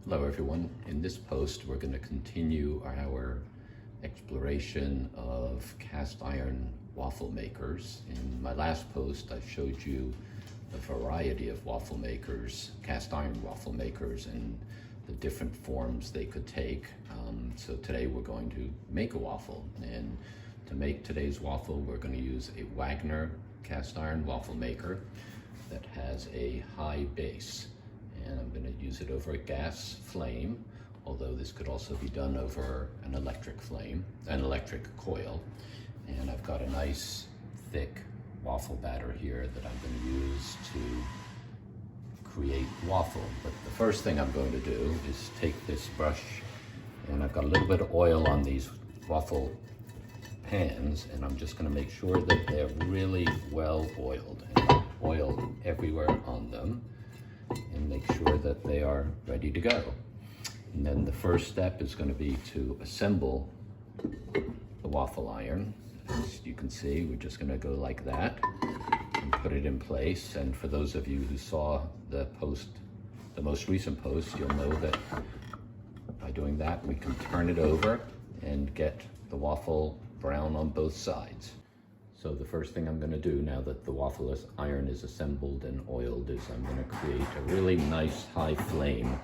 Hello everyone. In this post we're going to continue our exploration of cast iron waffle makers. In my last post I showed you a variety of waffle makers, cast iron waffle makers, and the different forms they could take. So today we're going to make a waffle, and to make today's waffle we're going to use a Wagner cast iron waffle maker that has a high base. And I'm going to use it over a gas flame, although this could also be done over an electric flame, an electric coil. And I've got a nice thick waffle batter here that I'm going to use to create waffle. But the first thing I'm going to do is take this brush, and I've got a little bit of oil on these waffle pans, and I'm just going to make sure that they're really well oiled, and oil everywhere on them, and make sure that they are ready to go. And then the first step is going to be to assemble the waffle iron. As you can see, we're just going to go like that and put it in place. And for those of you who saw the most recent post, you'll know that by doing that we can turn it over and get the waffle brown on both sides. So the first thing I'm going to do now that the waffle iron is assembled and oiled is I'm going to create a really nice high flame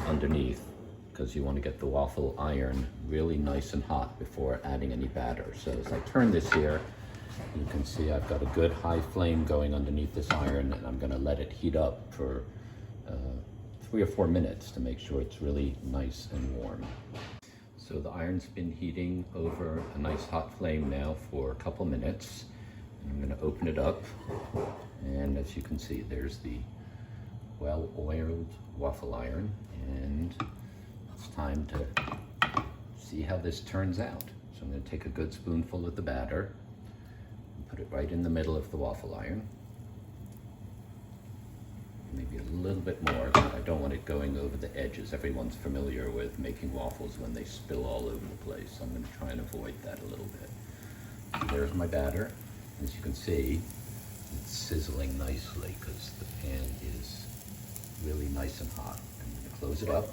underneath, because you want to get the waffle iron really nice and hot before adding any batter. So as I turn this here, you can see I've got a good high flame going underneath this iron, and I'm going to let it heat up for 3 or 4 minutes to make sure it's really nice and warm. So the iron's been heating over a nice hot flame now for a couple minutes. I'm going to open it up, and as you can see, there's the well-oiled waffle iron, and it's time to see how this turns out. So I'm going to take a good spoonful of the batter and put it right in the middle of the waffle iron. Maybe a little bit more, but I don't want it going over the edges. Everyone's familiar with making waffles when they spill all over the place, so I'm going to try and avoid that a little bit. So there's my batter. As you can see, it's sizzling nicely because the pan is really nice and hot. I'm going to close it up,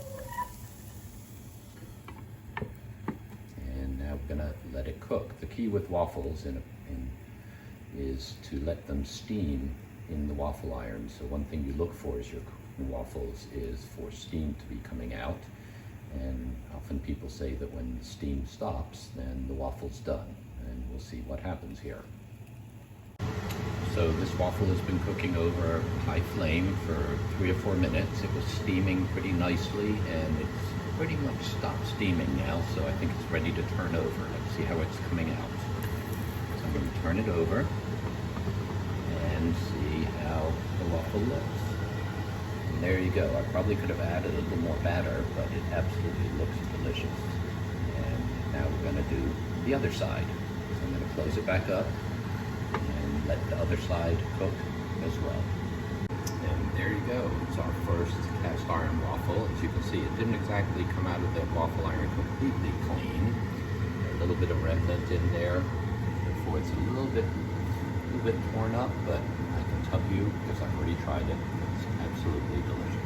and now we're going to let it cook. The key with waffles is to let them steam in the waffle iron. So one thing you look for as you're cooking waffles is for steam to be coming out, and often people say that when the steam stops, then the waffle's done, and we'll see what happens here. So this waffle has been cooking over high flame for 3 or 4 minutes. It was steaming pretty nicely, and it's pretty much stopped steaming now, so I think it's ready to turn over. Let's see how it's coming out. So I'm going to turn it over and see how the waffle looks. And there you go. I probably could have added a little more batter, but it absolutely looks delicious. And now we're going to do the other side. So I'm going to close it back up and let the other side cook as well. And there you go. It's our first cast iron waffle. As you can see, it didn't exactly come out of the waffle iron completely clean. A little bit of remnant in there, therefore it's a little bit torn up, but I can tell you, because I've already tried it, it's absolutely delicious.